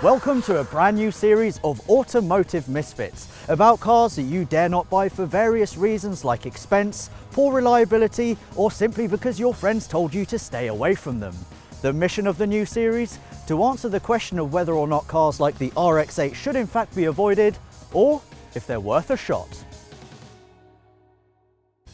Welcome to a brand new series of Automotive Misfits, about cars that you dare not buy for various reasons like expense, poor reliability, or simply because your friends told you to stay away from them. The mission of the new series? To answer the question of whether or not cars like the RX-8 should in fact be avoided, or if they're worth a shot.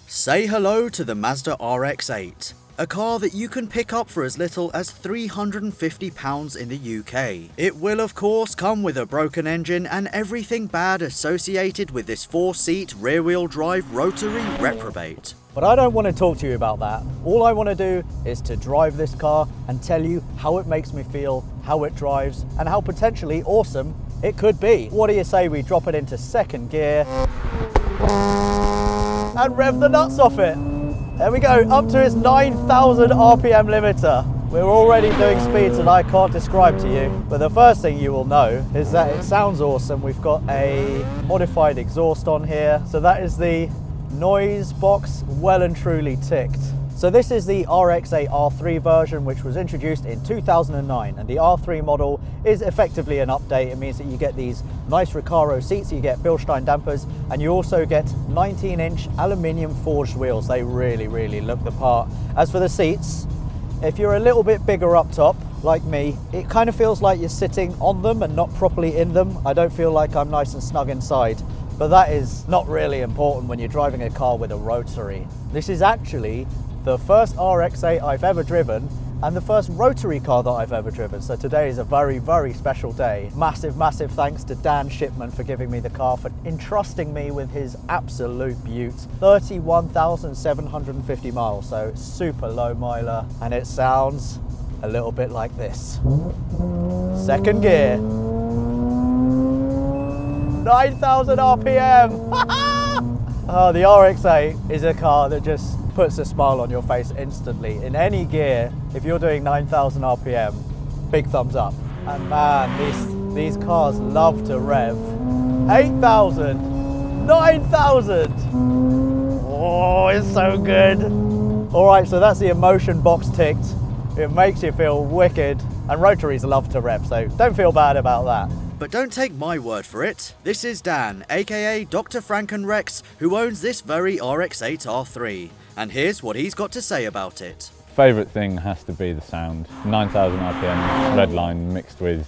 Say hello to the Mazda RX-8. A car that you can pick up for as little as £350 in the UK. It will of course come with a broken engine and everything bad associated with this 4-seat rear-wheel drive rotary reprobate. But I don't want to talk to you about that. All I want to do is to drive this car and tell you how it makes me feel, how it drives, and how potentially awesome it could be. What do you say we drop it into second gear and rev the nuts off it? There we go, up to its 9,000 RPM limiter. We're already doing speeds that I can't describe to you, but the first thing you will know is that it sounds awesome. We've got a modified exhaust on here, so that is the noise box well and truly ticked. So this is the RX-8 R3 version, which was introduced in 2009, and the R3 model is effectively an update. It means that you get these nice Recaro seats, you get Bilstein dampers, and you also get 19-inch aluminium forged wheels. They really look the part. As for the seats, if you're a little bit bigger up top, like me, it kind of feels like you're sitting on them and not properly in them. I don't feel like I'm nice and snug inside, but that is not really important when you're driving a car with a rotary. This is actually the first RX-8 I've ever driven and the first rotary car that I've ever driven. So today is a very special day. Massive thanks to Dan Shipman for giving me the car, for entrusting me with his absolute beaut. 31,750 miles, so super low miler, and it sounds a little bit like this. Second gear. 9,000 RPM! Oh, the RX-8 is a car that just puts a smile on your face instantly. In any gear, if you're doing 9,000 RPM, big thumbs up. And man, these cars love to rev. 8,000, 9,000. Oh, it's so good. All right, so that's the emotion box ticked. It makes you feel wicked, and rotaries love to rev, so don't feel bad about that. But don't take my word for it. This is Dan, aka Dr. Frankenrex, who owns this very RX-8 R3. And here's what he's got to say about it. Favourite thing has to be the sound. 9,000 RPM red line mixed with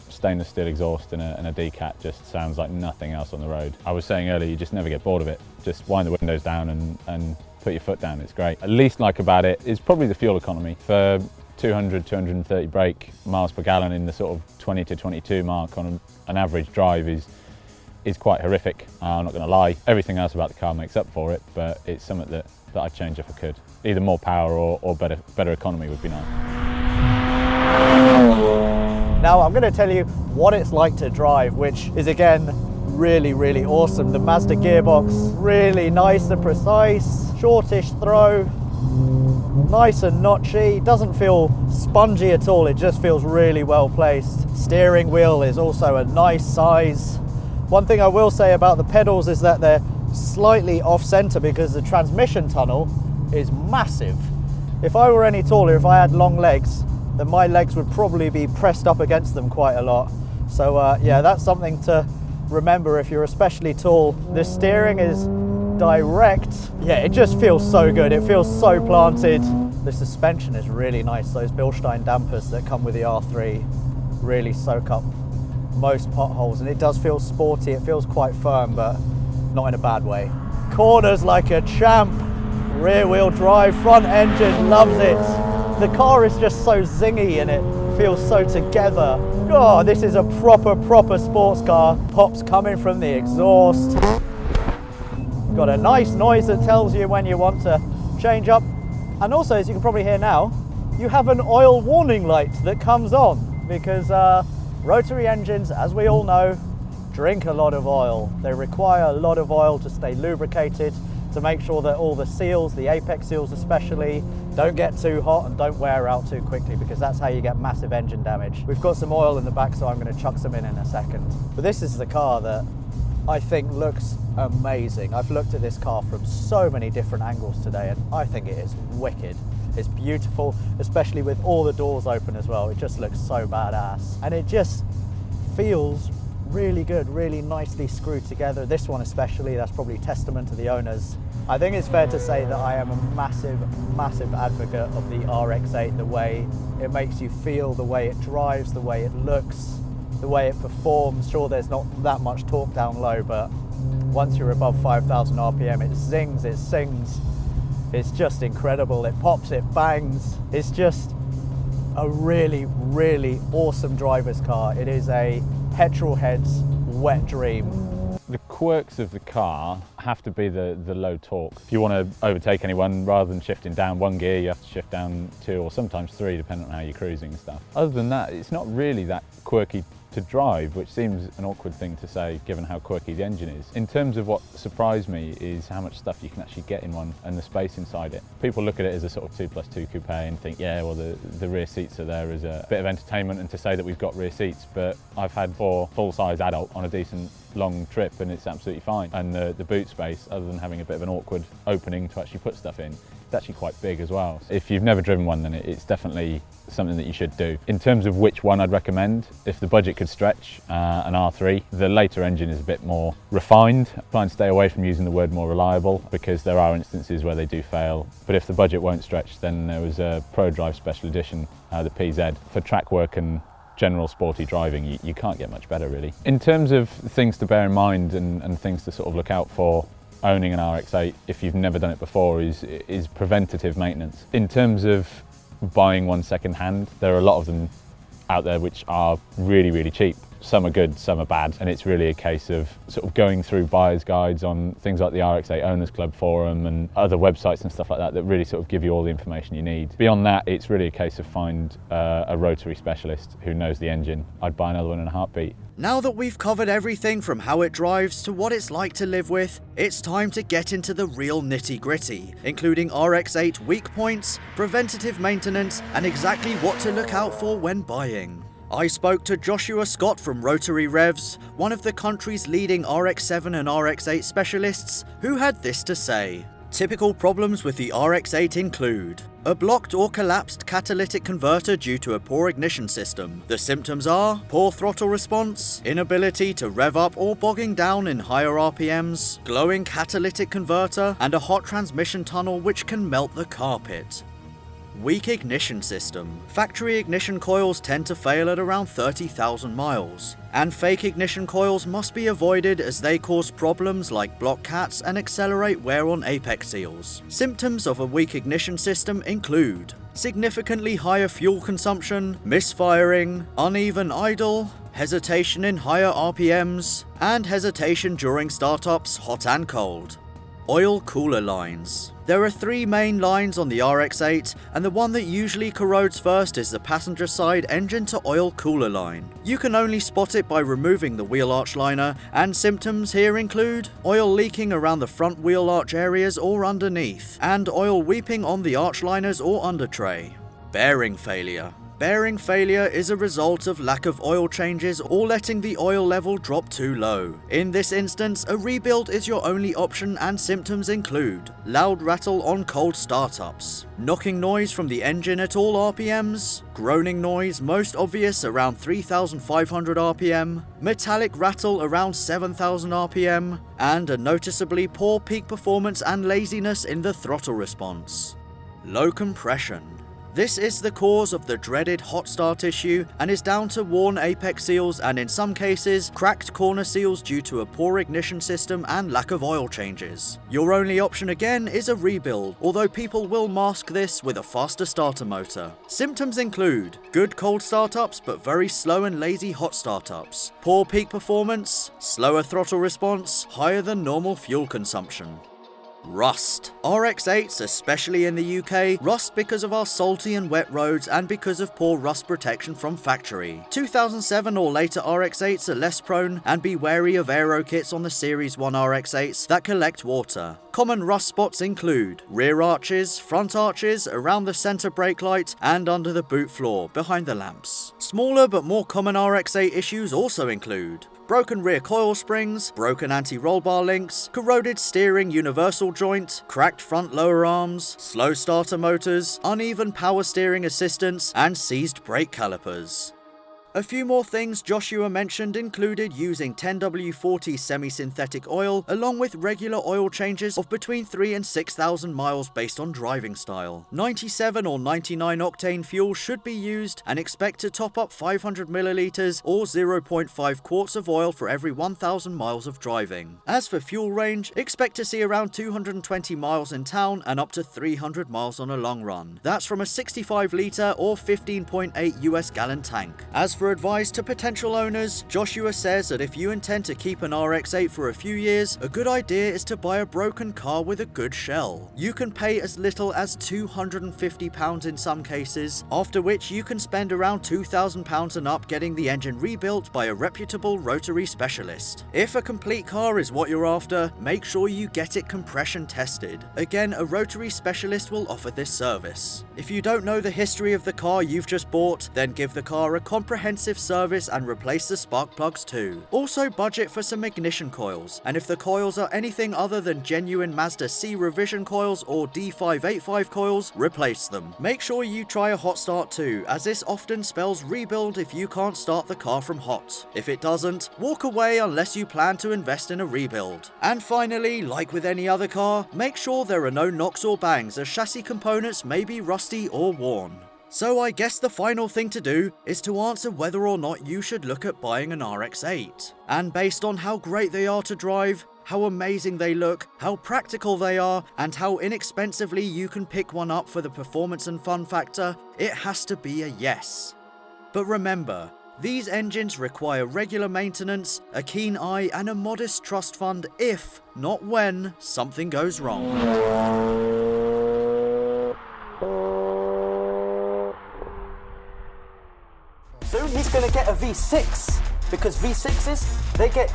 stainless steel exhaust and a decat just sounds like nothing else on the road. I was saying earlier, you just never get bored of it. Just wind the windows down and put your foot down, it's great. At least like about it is probably the fuel economy. For 200, 230 brake miles per gallon in the sort of 20 to 22 mark on an average drive is quite horrific. I'm not going to lie. Everything else about the car makes up for it, but it's something that I'd change if I could. Either more power or better economy would be nice. Now I'm going to tell you what it's like to drive, which is again really awesome. The Mazda gearbox, really nice and precise, shortish throw, nice and notchy, doesn't feel spongy at all, it just feels really well placed. Steering wheel is also a nice size. One thing I will say about the pedals is that they're slightly off center because the transmission tunnel is massive. If I were any taller, if I had long legs, then my legs would probably be pressed up against them quite a lot. So yeah, that's something to remember if you're especially tall. The steering is direct. Yeah, it just feels so good. It feels so planted. The suspension is really nice. Those Bilstein dampers that come with the R3 really soak up most potholes, and it does feel sporty. It feels quite firm, but not in a bad way. Corners like a champ. Rear wheel drive, front engine, loves it. The car is just so zingy and it feels so together. Oh, this is a proper sports car. Pops coming from the exhaust. Got a nice noise that tells you when you want to change up. And also, as you can probably hear now, you have an oil warning light that comes on because rotary engines, as we all know, drink a lot of oil. They require a lot of oil to stay lubricated, to make sure that all the seals, the apex seals especially, don't get too hot and don't wear out too quickly, because that's how you get massive engine damage. We've got some oil in the back, so I'm going to chuck some in a second. But this is the car that I think looks amazing. I've looked at this car from so many different angles today, and I think it is wicked. It's beautiful, especially with all the doors open as well. It just looks so badass. And it just feels really good, really nicely screwed together. This one especially, that's probably testament to the owners. I think it's fair to say that I am a massive advocate of the RX-8, the way it makes you feel, the way it drives, the way it looks, the way it performs. Sure, there's not that much torque down low, but once you're above 5,000 RPM, it zings, it sings. It's just incredible. It pops, it bangs. It's just a really awesome driver's car. It is a petrol head's wet dream. The quirks of the car have to be the low torque. If you want to overtake anyone, rather than shifting down one gear, you have to shift down 2 or sometimes 3, depending on how you're cruising and stuff. Other than that, it's not really that quirky to drive, which seems an awkward thing to say given how quirky the engine is. In terms of what surprised me is how much stuff you can actually get in one and the space inside it. People look at it as a sort of 2+2 coupe and think, yeah, well, the rear seats are there as a bit of entertainment and to say that we've got rear seats, but I've had 4 full-size adult on a decent long trip and it's absolutely fine. And the boot space, other than having a bit of an awkward opening to actually put stuff in, it's actually quite big as well. If you've never driven one, then it's definitely something that you should do. In terms of which one I'd recommend, if the budget could stretch, an R3. The later engine is a bit more refined. Try and stay away from using the word more reliable because there are instances where they do fail. But if the budget won't stretch, then there was a Pro Drive Special Edition, the PZ, for track work and general sporty driving. You can't get much better, really. In terms of things to bear in mind and things to sort of look out for owning an RX-8 if you've never done it before is preventative maintenance. In terms of buying one second hand, there are a lot of them out there which are really cheap. Some are good, some are bad, and it's really a case of sort of going through buyer's guides on things like the RX-8 Owners Club forum and other websites and stuff like that really sort of give you all the information you need. Beyond that, it's really a case of find a Rotary specialist who knows the engine. I'd buy another one in a heartbeat. Now that we've covered everything from how it drives to what it's like to live with, it's time to get into the real nitty-gritty, including RX-8 weak points, preventative maintenance, and exactly what to look out for when buying. I spoke to Joshua Scott from Rotary Revs, one of the country's leading RX-7 and RX-8 specialists, who had this to say. Typical problems with the RX-8 include a blocked or collapsed catalytic converter due to a poor ignition system. The symptoms are poor throttle response, inability to rev up or bogging down in higher RPMs, glowing catalytic converter, and a hot transmission tunnel which can melt the carpet. Weak ignition system. Factory ignition coils tend to fail at around 30,000 miles, and fake ignition coils must be avoided as they cause problems like block cats and accelerate wear on apex seals. Symptoms of a weak ignition system include significantly higher fuel consumption, misfiring, uneven idle, hesitation in higher RPMs, and hesitation during startups, hot and cold. Oil cooler lines. There are 3 main lines on the RX-8, and the one that usually corrodes first is the passenger side engine to oil cooler line. You can only spot it by removing the wheel arch liner, and symptoms here include oil leaking around the front wheel arch areas or underneath, and oil weeping on the arch liners or under tray. Bearing failure. Bearing failure is a result of lack of oil changes or letting the oil level drop too low. In this instance, a rebuild is your only option, and symptoms include loud rattle on cold startups, knocking noise from the engine at all RPMs, groaning noise most obvious around 3,500 RPM, metallic rattle around 7,000 RPM, and a noticeably poor peak performance and laziness in the throttle response. Low compression. This is the cause of the dreaded hot start issue and is down to worn apex seals and in some cases cracked corner seals due to a poor ignition system and lack of oil changes. Your only option again is a rebuild, although people will mask this with a faster starter motor. Symptoms include good cold startups but very slow and lazy hot startups, poor peak performance, slower throttle response, higher than normal fuel consumption. Rust. RX-8s, especially in the UK, rust because of our salty and wet roads and because of poor rust protection from factory. 2007 or later RX-8s are less prone, and be wary of aero kits on the Series 1 RX-8s that collect water. Common rust spots include rear arches, front arches, around the centre brake light, and under the boot floor, behind the lamps. Smaller but more common RX-8 issues also include broken rear coil springs, broken anti-roll bar links, corroded steering universal joint, cracked front lower arms, slow starter motors, uneven power steering assistance, and seized brake calipers. A few more things Joshua mentioned included using 10W40 semi-synthetic oil along with regular oil changes of between 3,000 and 6,000 miles based on driving style. 97 or 99 octane fuel should be used, and expect to top up 500 milliliters or 0.5 quarts of oil for every 1,000 miles of driving. As for fuel range, expect to see around 220 miles in town and up to 300 miles on a long run. That's from a 65 litre or 15.8 US gallon tank. As for advice to potential owners, Joshua says that if you intend to keep an RX-8 for a few years, a good idea is to buy a broken car with a good shell. You can pay as little as £250 in some cases, after which you can spend around £2,000 and up getting the engine rebuilt by a reputable Rotary specialist. If a complete car is what you're after, make sure you get it compression tested. Again, a Rotary specialist will offer this service. If you don't know the history of the car you've just bought, then give the car a comprehensive service and replace the spark plugs too. Also budget for some ignition coils, and if the coils are anything other than genuine Mazda C revision coils or D585 coils, replace them. Make sure you try a hot start too, as this often spells rebuild if you can't start the car from hot. If it doesn't, walk away unless you plan to invest in a rebuild. And finally, like with any other car, make sure there are no knocks or bangs, as chassis components may be rusty or worn. So I guess the final thing to do is to answer whether or not you should look at buying an RX-8. And based on how great they are to drive, how amazing they look, how practical they are, and how inexpensively you can pick one up for the performance and fun factor, it has to be a yes. But remember, these engines require regular maintenance, a keen eye, and a modest trust fund if, not when, something goes wrong. Soon he's gonna get a V6, because V6s, they get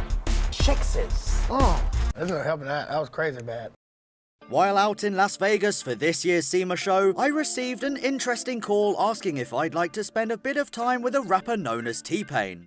chickses. Oh, that's not helping that. That was crazy bad. While out in Las Vegas for this year's SEMA show, I received an interesting call asking if I'd like to spend a bit of time with a rapper known as T-Pain.